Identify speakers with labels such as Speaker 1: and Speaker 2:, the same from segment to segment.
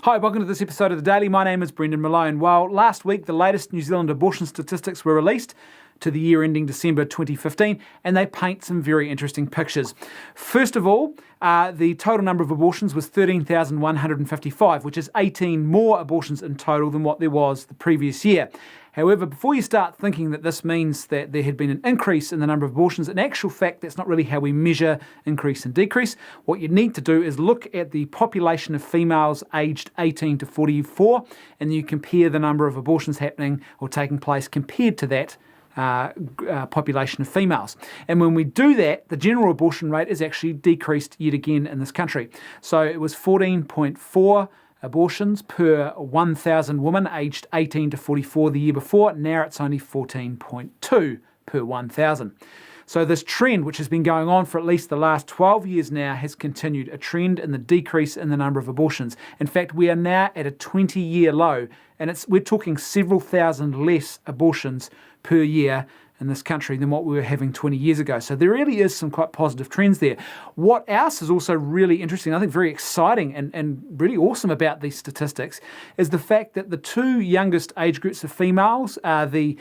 Speaker 1: Hi, welcome to this episode of The Daily. My name is Brendan Malone. Well, last week the latest New Zealand abortion statistics were released to the year ending December 2015, and they paint some very interesting pictures. First of all, the total number of abortions was 13,155, which is 18 more abortions in total than what there was the previous year. However, before you start thinking that this means that there had been an increase in the number of abortions, in actual fact, that's not really how we measure increase and decrease. What you need to do is look at the population of females aged 18 to 44, and you compare the number of abortions happening or taking place compared to that population of females. And when we do that, the general abortion rate is actually decreased yet again in this country. So it was 14.4 abortions per 1,000 women aged 18 to 44 the year before. Now it's only 14.2 per 1,000. So this trend, which has been going on for at least the last 12 years now, has continued, a trend in the decrease in the number of abortions. In fact, we are now at a 20-year low, and we're talking several thousand less abortions per year in this country than what we were having 20 years ago. So there really is some quite positive trends there. What else is also really interesting, I think very exciting and really awesome about these statistics, is the fact that the two youngest age groups of females are the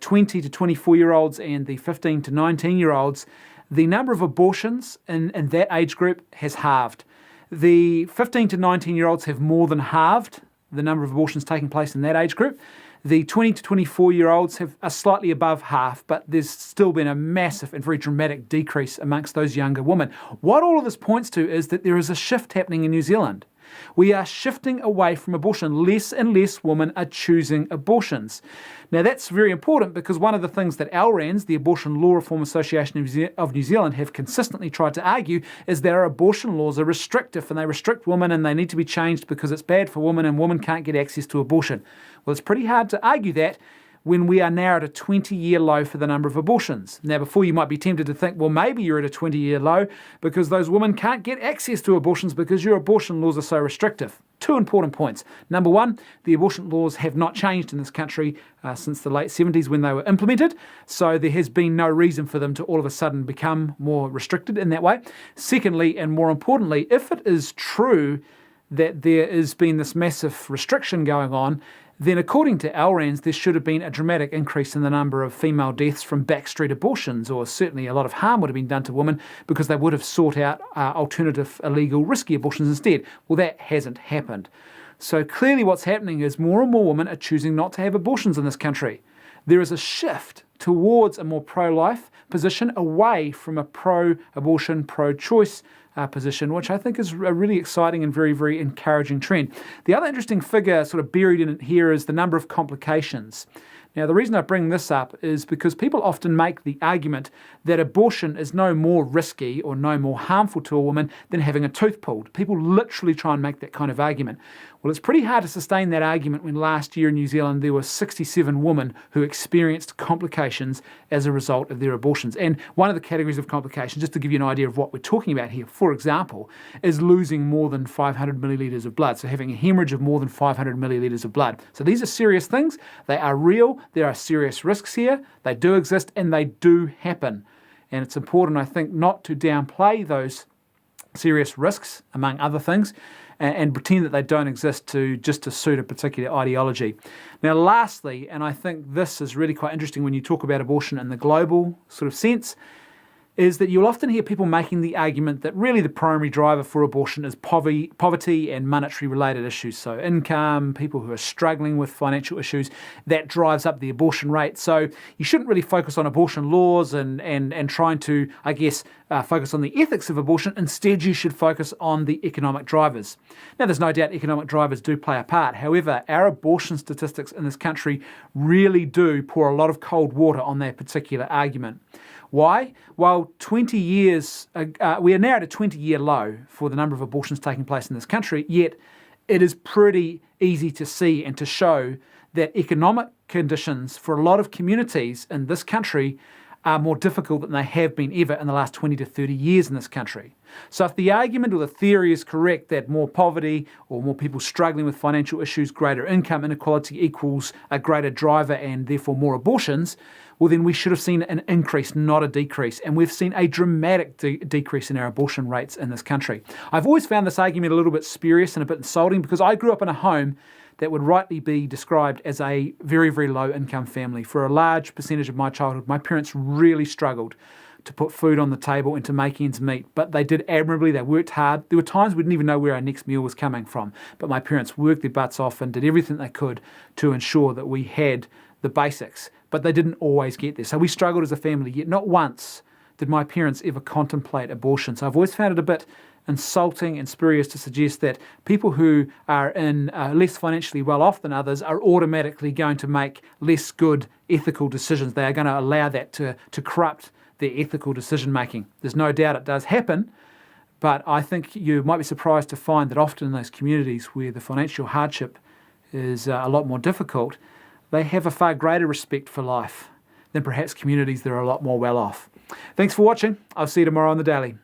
Speaker 1: 20 to 24-year-olds and the 15 to 19-year-olds. The number of abortions in that age group has halved. The 15 to 19-year-olds have more than halved the number of abortions taking place in that age group. The 20 to 24-year-olds are slightly above half, but there's still been a massive and very dramatic decrease amongst those younger women. What all of this points to is that there is a shift happening in New Zealand. We are shifting away from abortion. Less and less women are choosing abortions. Now that's very important because one of the things that ALRANZ, the Abortion Law Reform Association of New Zealand, have consistently tried to argue is that our abortion laws are restrictive and they restrict women and they need to be changed because it's bad for women and women can't get access to abortion. Well, it's pretty hard to argue that when we are now at a 20-year low for the number of abortions. Now, before you might be tempted to think, well, maybe you're at a 20-year low because those women can't get access to abortions because your abortion laws are so restrictive. Two important points. Number one, the abortion laws have not changed in this country since the late 70s when they were implemented, so there has been no reason for them to all of a sudden become more restricted in that way. Secondly, and more importantly, if it is true that there has been this massive restriction going on, then according to ALRANZ, there should have been a dramatic increase in the number of female deaths from backstreet abortions, or certainly a lot of harm would have been done to women because they would have sought out alternative, illegal, risky abortions instead. Well, that hasn't happened. So clearly what's happening is more and more women are choosing not to have abortions in this country. There is a shift towards a more pro-life position, away from a pro-abortion, pro-choice position, which I think is a really exciting and very, very encouraging trend. The other interesting figure sort of buried in it here is the number of complications. Now, the reason I bring this up is because people often make the argument that abortion is no more risky or no more harmful to a woman than having a tooth pulled. People literally try and make that kind of argument. Well, it's pretty hard to sustain that argument when last year in New Zealand there were 67 women who experienced complications as a result of their abortions. And one of the categories of complications, just to give you an idea of what we're talking about here, for example, is losing more than 500 millilitres of blood, so having a hemorrhage of more than 500 millilitres of blood. So these are serious things. They are real. There are serious risks here. They do exist and they do happen. And it's important, I think, not to downplay those serious risks, among other things, and pretend that they don't exist just to suit a particular ideology. Now, lastly, and I think this is really quite interesting when you talk about abortion in the global sort of sense, is that you'll often hear people making the argument that really the primary driver for abortion is poverty and monetary related issues. So income, people who are struggling with financial issues, that drives up the abortion rate. So you shouldn't really focus on abortion laws and trying to, I guess, focus on the ethics of abortion. Instead, you should focus on the economic drivers. Now, there's no doubt economic drivers do play a part. However, our abortion statistics in this country really do pour a lot of cold water on that particular argument. Why? Well, 20 years, we are now at a 20-year low for the number of abortions taking place in this country, yet it is pretty easy to see and to show that economic conditions for a lot of communities in this country are more difficult than they have been ever in the last 20 to 30 years in this country. So if the argument or the theory is correct that more poverty or more people struggling with financial issues, greater income inequality equals a greater driver and therefore more abortions, well then we should have seen an increase, not a decrease. And we've seen a dramatic decrease in our abortion rates in this country. I've always found this argument a little bit spurious and a bit insulting because I grew up in a home that would rightly be described as a very, very low income family. For a large percentage of my childhood, my parents really struggled to put food on the table and to make ends meet. But they did admirably, they worked hard. There were times we didn't even know where our next meal was coming from. But my parents worked their butts off and did everything they could to ensure that we had the basics. But they didn't always get there. So we struggled as a family, yet not once did my parents ever contemplate abortion. So I've always found it a bit insulting and spurious to suggest that people who are in less financially well off than others are automatically going to make less good ethical decisions. They are going to allow that to corrupt their ethical decision making. There's no doubt it does happen, but I think you might be surprised to find that often in those communities where the financial hardship is a lot more difficult, they have a far greater respect for life than perhaps communities that are a lot more well off. Thanks for watching. I'll see you tomorrow on The Daily.